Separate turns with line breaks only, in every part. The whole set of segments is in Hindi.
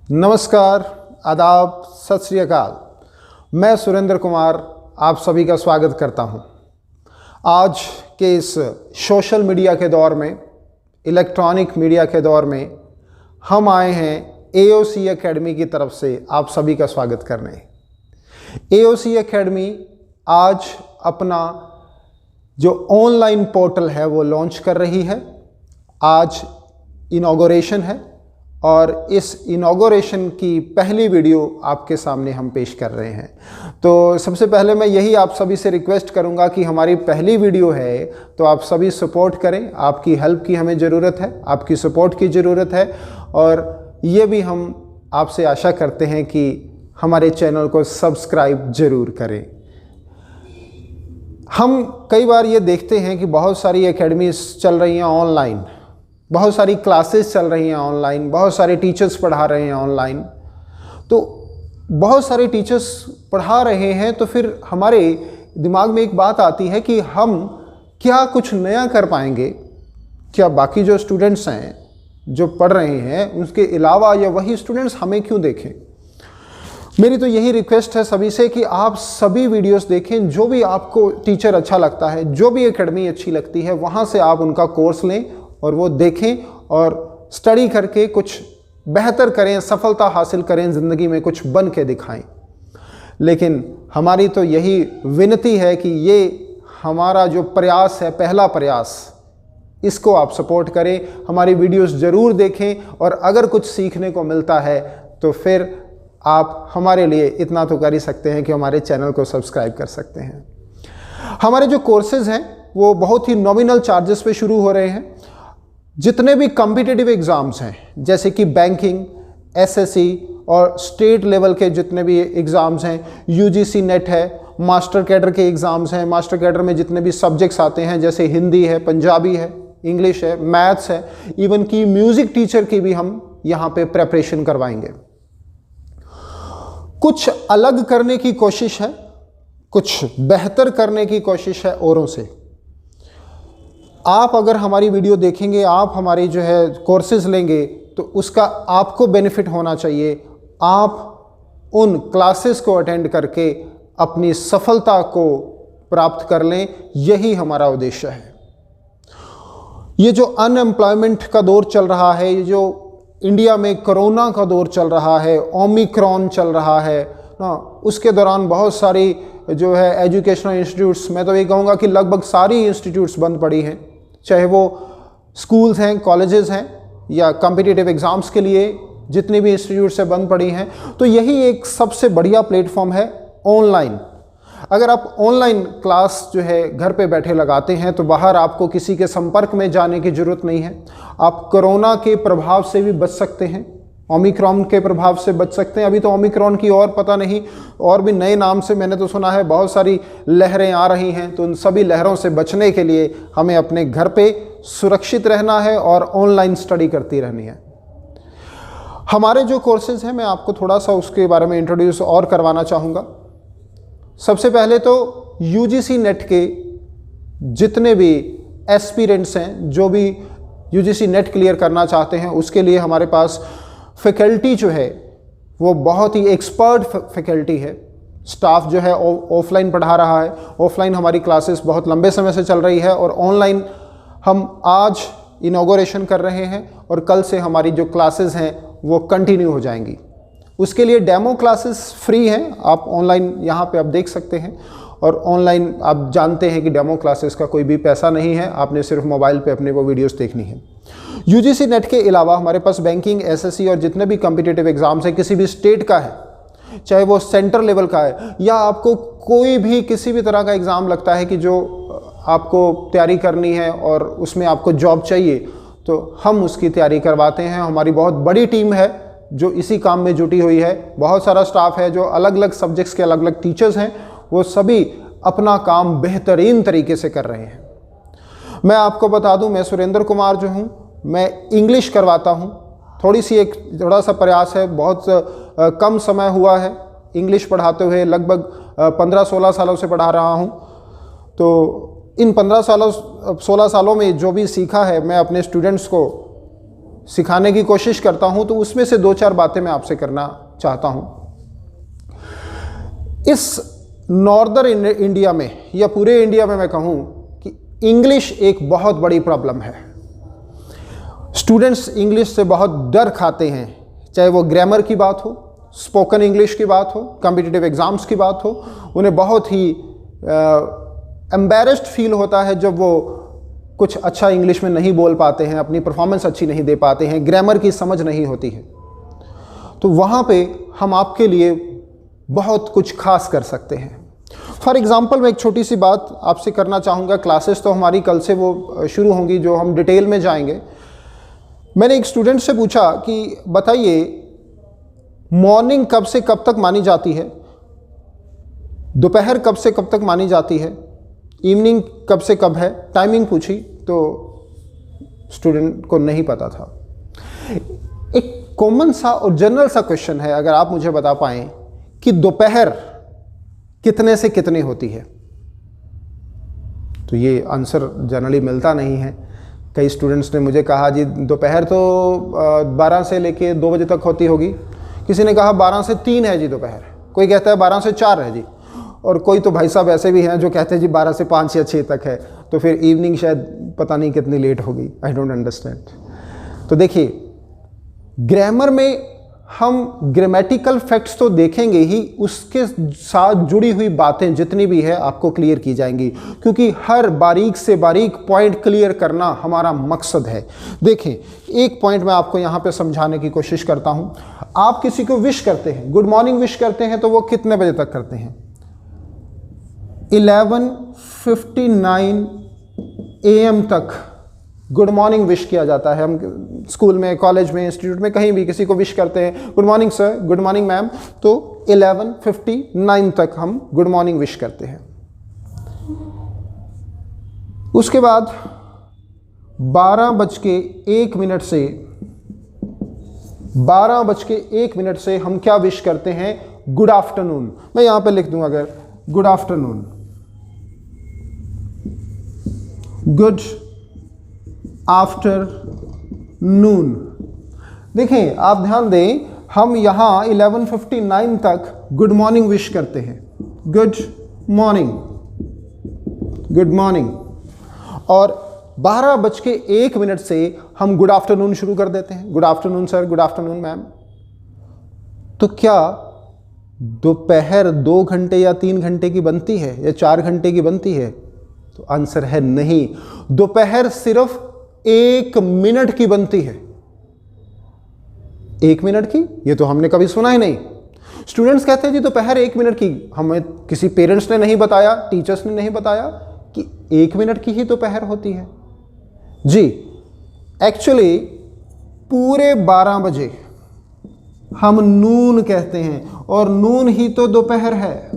नमस्कार, आदाब, सत श्री अकाल। मैं सुरेंद्र कुमार आप सभी का स्वागत करता हूं। आज के इस सोशल मीडिया के दौर में, इलेक्ट्रॉनिक मीडिया के दौर में हम आए हैं AOC एकेडमी की तरफ से आप सभी का स्वागत करने। AOC एकेडमी आज अपना जो ऑनलाइन पोर्टल है वो लॉन्च कर रही है। आज इनॉग्रेशन है और इस इनॉग्रेशन की पहली वीडियो आपके सामने हम पेश कर रहे हैं। तो सबसे पहले मैं यही आप सभी से रिक्वेस्ट करूंगा कि हमारी पहली वीडियो है तो आप सभी सपोर्ट करें। आपकी हेल्प की हमें ज़रूरत है, आपकी सपोर्ट की ज़रूरत है और ये भी हम आपसे आशा करते हैं कि हमारे चैनल को सब्सक्राइब ज़रूर करें। हम कई बार ये देखते हैं कि बहुत सारी एकेडमीज चल रही हैं ऑनलाइन, बहुत सारी क्लासेस चल रही हैं ऑनलाइन, बहुत सारे टीचर्स पढ़ा रहे हैं ऑनलाइन। तो बहुत सारे टीचर्स पढ़ा रहे हैं तो फिर हमारे दिमाग में एक बात आती है कि हम क्या कुछ नया कर पाएंगे, क्या बाकी जो स्टूडेंट्स हैं जो पढ़ रहे हैं उसके अलावा या वही स्टूडेंट्स हमें क्यों देखें। मेरी तो यही रिक्वेस्ट है सभी से कि आप सभी वीडियोस देखें, जो भी आपको टीचर अच्छा लगता है, जो भी एकेडमी अच्छी लगती है, वहाँ से आप उनका कोर्स लें और वो देखें और स्टडी करके कुछ बेहतर करें, सफलता हासिल करें, ज़िंदगी में कुछ बन के दिखाएं। लेकिन हमारी तो यही विनती है कि ये हमारा जो प्रयास है, पहला प्रयास, इसको आप सपोर्ट करें, हमारी वीडियोस ज़रूर देखें और अगर कुछ सीखने को मिलता है तो फिर आप हमारे लिए इतना तो कर ही सकते हैं कि हमारे चैनल को सब्सक्राइब कर सकते हैं। हमारे जो कोर्सेज़ हैं वो बहुत ही नॉमिनल चार्जेस पे शुरू हो रहे हैं। जितने भी कॉम्पिटिटिव एग्ज़ाम्स हैं जैसे कि बैंकिंग, SSC और स्टेट लेवल के जितने भी एग्ज़ाम्स हैं, UGC नेट है, मास्टर कैडर के एग्ज़ाम्स हैं, मास्टर कैडर में जितने भी सब्जेक्ट्स आते हैं जैसे हिंदी है, पंजाबी है, इंग्लिश है, मैथ्स है, इवन की म्यूज़िक टीचर की भी हम यहाँ पे प्रेपरेशन करवाएंगे। कुछ अलग करने की कोशिश है, कुछ बेहतर करने की कोशिश है औरों से। आप अगर हमारी वीडियो देखेंगे, आप हमारी जो है कोर्सेज लेंगे तो उसका आपको बेनिफिट होना चाहिए। आप उन क्लासेस को अटेंड करके अपनी सफलता को प्राप्त कर लें, यही हमारा उद्देश्य है। ये जो अनएम्प्लॉयमेंट का दौर चल रहा है, ये जो इंडिया में कोरोना का दौर चल रहा है, ओमिक्रॉन चल रहा है ना, उसके दौरान बहुत सारी जो है एजुकेशनल इंस्टीट्यूट्स, मैं तो ये कहूँगा कि लगभग सारी इंस्टीट्यूट्स बंद पड़ी हैं, चाहे वो स्कूल्स हैं, कॉलेजेस हैं या कॉम्पिटिटिव एग्ज़ाम्स के लिए जितनी भी इंस्टीट्यूट्स से बंद पड़ी हैं। तो यही एक सबसे बढ़िया प्लेटफॉर्म है ऑनलाइन। अगर आप ऑनलाइन क्लास जो है घर पे बैठे लगाते हैं तो बाहर आपको किसी के संपर्क में जाने की ज़रूरत नहीं है। आप कोरोना के प्रभाव से भी बच सकते हैं, ओमिक्रॉन के प्रभाव से बच सकते हैं। अभी तो ओमिक्रॉन की और पता नहीं, और भी नए नाम से मैंने तो सुना है बहुत सारी लहरें आ रही हैं। तो उन सभी लहरों से बचने के लिए हमें अपने घर पे सुरक्षित रहना है और ऑनलाइन स्टडी करती रहनी है। हमारे जो कोर्सेज हैं मैं आपको थोड़ा सा उसके बारे में इंट्रोड्यूस और करवाना चाहूँगा। सबसे पहले तो UGC नेट के जितने भी एस्पिरेंट्स हैं, जो भी UGC नेट क्लियर करना चाहते हैं, उसके लिए हमारे पास फैकल्टी जो है वो बहुत ही एक्सपर्ट फैकल्टी है। स्टाफ जो है ऑफलाइन पढ़ा रहा है, ऑफलाइन हमारी क्लासेस बहुत लंबे समय से चल रही है और ऑनलाइन हम आज इनॉग्रेशन कर रहे हैं और कल से हमारी जो क्लासेस हैं वो कंटिन्यू हो जाएंगी। उसके लिए डेमो क्लासेस फ्री हैं, आप ऑनलाइन यहाँ पे आप देख सकते हैं। और ऑनलाइन आप जानते हैं कि डेमो क्लासेस का कोई भी पैसा नहीं है, आपने सिर्फ मोबाइल पे अपने वो वीडियोस देखनी है। UGC नेट के अलावा हमारे पास बैंकिंग, SSC और जितने भी कॉम्पिटिटिव एग्ज़ाम्स हैं, किसी भी स्टेट का है, चाहे वो सेंटर लेवल का है या आपको कोई भी किसी भी तरह का एग्ज़ाम लगता है कि जो आपको तैयारी करनी है और उसमें आपको जॉब चाहिए, तो हम उसकी तैयारी करवाते हैं। हमारी बहुत बड़ी टीम है जो इसी काम में जुटी हुई है। बहुत सारा स्टाफ है जो अलग अलग सब्जेक्ट्स के अलग अलग टीचर्स हैं, वो सभी अपना काम बेहतरीन तरीके से कर रहे हैं। मैं आपको बता दूं, मैं सुरेंद्र कुमार जो हूं, मैं इंग्लिश करवाता हूं। थोड़ा सा प्रयास है, बहुत कम समय हुआ है इंग्लिश पढ़ाते हुए, लगभग 15-16 सालों से पढ़ा रहा हूं। तो इन 15-16 सालों में जो भी सीखा है मैं अपने स्टूडेंट्स को सिखाने की कोशिश करता हूं, तो उसमें से 2-4 बातें मैं आपसे करना चाहता हूं। इस नॉर्दर्न इंडिया में या पूरे इंडिया में मैं कहूं कि इंग्लिश एक बहुत बड़ी प्रॉब्लम है। स्टूडेंट्स इंग्लिश से बहुत डर खाते हैं, चाहे वो ग्रामर की बात हो, स्पोकन इंग्लिश की बात हो, कॉम्पिटिटिव एग्ज़ाम्स की बात हो। उन्हें बहुत ही एम्बैरेस्ड फील होता है जब वो कुछ अच्छा इंग्लिश में नहीं बोल पाते हैं, अपनी परफॉर्मेंस अच्छी नहीं दे पाते हैं, ग्रामर की समझ नहीं होती है। तो वहाँ पे हम आपके लिए बहुत कुछ खास कर सकते हैं। फॉर एग्ज़ाम्पल मैं एक छोटी सी बात आपसे करना चाहूँगा। क्लासेस तो हमारी कल से वो शुरू होंगी जो हम डिटेल में जाएंगे। मैंने एक स्टूडेंट से पूछा कि बताइए मॉर्निंग कब से कब तक मानी जाती है, दोपहर कब से कब तक मानी जाती है, इवनिंग कब से कब है, टाइमिंग पूछी तो स्टूडेंट को नहीं पता था। एक कॉमन सा और जनरल सा क्वेश्चन है, अगर आप मुझे बता पाएँ कि दोपहर कितने से कितने होती है, तो ये आंसर जनरली मिलता नहीं है। कई स्टूडेंट्स ने मुझे कहा जी दोपहर तो 12 से लेके 2 बजे तक होती होगी, किसी ने कहा 12 से 3 है जी दोपहर, कोई कहता है 12 से 4 है जी, और कोई तो भाई साहब ऐसे भी हैं जो कहते हैं जी 12 से 5 या 6 तक है, तो फिर इवनिंग शायद पता नहीं कितनी लेट होगी। I don't understand. तो देखिए ग्रामर में हम ग्रामेटिकल फैक्ट्स तो देखेंगे ही, उसके साथ जुड़ी हुई बातें जितनी भी है आपको क्लियर की जाएंगी, क्योंकि हर बारीक से बारीक पॉइंट क्लियर करना हमारा मकसद है। देखें एक पॉइंट मैं आपको यहाँ पे समझाने की कोशिश करता हूँ। आप किसी को विश करते हैं, गुड मॉर्निंग विश करते हैं, तो वो कितने बजे तक करते हैं? 11:59 AM तक गुड मॉर्निंग विश किया जाता है। हम स्कूल में, कॉलेज में, इंस्टीट्यूट में कहीं भी किसी को विश करते हैं, good morning sir, good morning ma'am, तो 11:59 तक हम गुड मॉर्निंग विश करते हैं। उसके बाद 12:01 से 12:01 से हम क्या विश करते हैं? Good afternoon. मैं यहां पे लिख दूं अगर गुड आफ्टरनून, गुड आफ्टरनून। देखें आप ध्यान दें, हम यहाँ 11:59 तक गुड मॉर्निंग विश करते हैं, गुड मॉर्निंग, गुड मॉर्निंग, और 12:01 से हम गुड आफ्टरनून शुरू कर देते हैं, good afternoon sir, good afternoon ma'am. तो क्या दोपहर 2 घंटे या 3 घंटे की बनती है या 4 घंटे की बनती है? तो आंसर है नहीं, दोपहर सिर्फ 1 मिनट की बनती है। 1 मिनट की? ये तो हमने कभी सुना ही नहीं। स्टूडेंट्स कहते हैं जी दोपहर 1 मिनट की, हमें किसी पेरेंट्स ने नहीं बताया, टीचर्स ने नहीं बताया कि 1 मिनट की ही दोपहर होती है। जी एक्चुअली पूरे 12 बजे हम नून कहते हैं, और नून ही तो दोपहर है,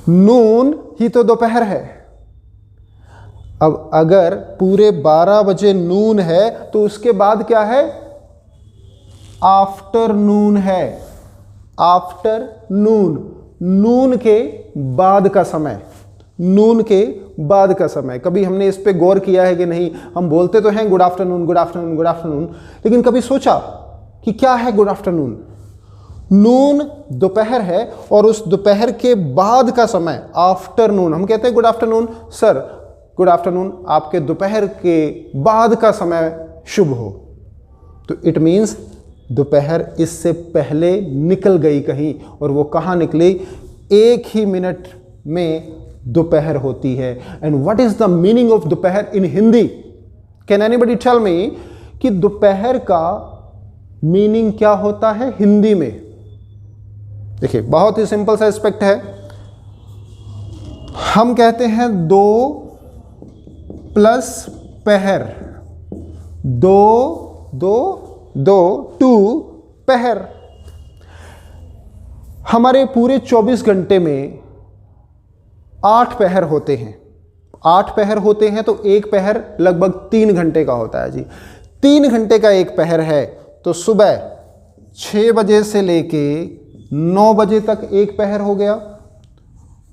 नून ही तो दोपहर है। अब अगर पूरे 12 बजे नून है तो उसके बाद क्या है? आफ्टरनून है, आफ्टरनून, नून के बाद का समय, नून के बाद का समय। कभी हमने इस पे गौर किया है कि नहीं? हम बोलते तो हैं good afternoon, good afternoon, good afternoon, लेकिन कभी सोचा कि क्या है गुड आफ्टरनून? नून दोपहर है, और उस दोपहर के बाद का समय आफ्टरनून। हम कहते हैं good afternoon sir, good afternoon, आपके दोपहर के बाद का समय शुभ हो। तो इट मीन्स दोपहर इससे पहले निकल गई कहीं, और वो कहाँ निकली? 1 ही मिनट में दोपहर होती है। And what is the meaning of दोपहर in Hindi? Can anybody tell me कि दोपहर का मीनिंग क्या होता है हिंदी में? देखिए बहुत ही सिंपल सा एस्पेक्ट है। हम कहते हैं 2 प्लस पहर, 2 पहर। हमारे पूरे 24 घंटे में 8 पहर होते हैं, 8 पहर होते हैं, तो एक पहर लगभग 3 घंटे का होता है जी। 3 घंटे का एक पहर है, तो सुबह 6 बजे से लेके 9 बजे तक एक पहर हो गया,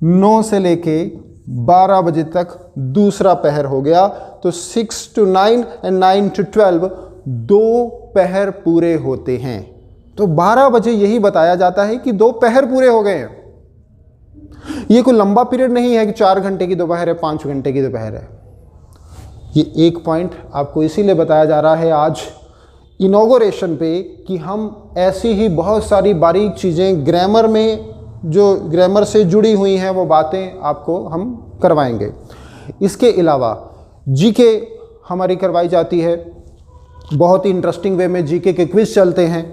9 से लेके 12 बजे तक दूसरा पहर हो गया। तो 6 to 9 एंड 9 to 12 2 पहर पूरे होते हैं। तो 12 बजे यही बताया जाता है कि 2 पहर पूरे हो गए हैं। ये कोई लंबा पीरियड नहीं है कि 4 घंटे की दोपहर है, 5 घंटे की दोपहर है। ये एक पॉइंट आपको इसीलिए बताया जा रहा है आज इनॉग्रेशन पे कि हम ऐसी ही बहुत सारी बारीक चीज़ें ग्रामर में, जो ग्रामर से जुड़ी हुई हैं, वो बातें आपको हम करवाएंगे। इसके अलावा जीके हमारी करवाई जाती है, बहुत ही इंटरेस्टिंग वे में जीके के क्विज़ चलते हैं।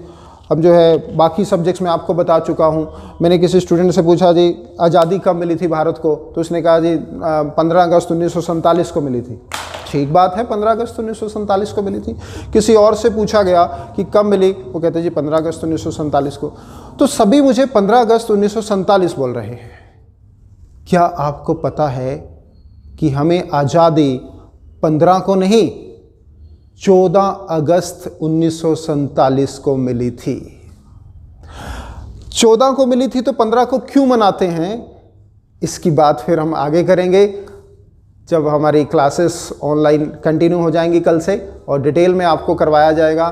अब जो है बाकी सब्जेक्ट्स में आपको बता चुका हूँ। मैंने किसी स्टूडेंट से पूछा जी आज़ादी कब मिली थी भारत को, तो उसने कहा जी 15 अगस्त 1947 को मिली थी। ठीक बात है, 15 अगस्त 1947 को मिली थी। किसी और से पूछा गया कि कब मिली, वो कहते जी 15 अगस्त 1947 को। तो सभी मुझे 15 अगस्त 1947 बोल रहे हैं। क्या आपको पता है कि हमें आज़ादी 15 को नहीं 14 अगस्त 1947 को मिली थी। 14 को मिली थी तो 15 को क्यों मनाते हैं, इसकी बात फिर हम आगे करेंगे जब हमारी क्लासेस ऑनलाइन कंटिन्यू हो जाएंगी कल से, और डिटेल में आपको करवाया जाएगा।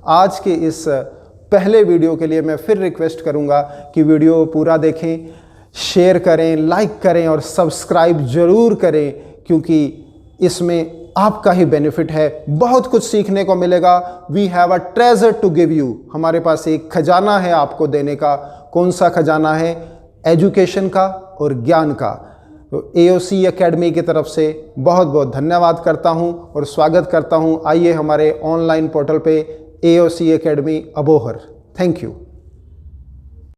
आज के इस पहले वीडियो के लिए मैं फिर रिक्वेस्ट करूंगा कि वीडियो पूरा देखें, शेयर करें, लाइक करें और सब्सक्राइब ज़रूर करें, क्योंकि इसमें आपका ही बेनिफिट है। बहुत कुछ सीखने को मिलेगा। We have a treasure to give you. हमारे पास एक खजाना है आपको देने का। कौन सा खजाना है? एजुकेशन का और ज्ञान का। तो AOC एकेडमी की तरफ से बहुत बहुत धन्यवाद करता हूं और स्वागत करता हूं। आइए हमारे ऑनलाइन पोर्टल पे AOC academy Abohar. Thank you.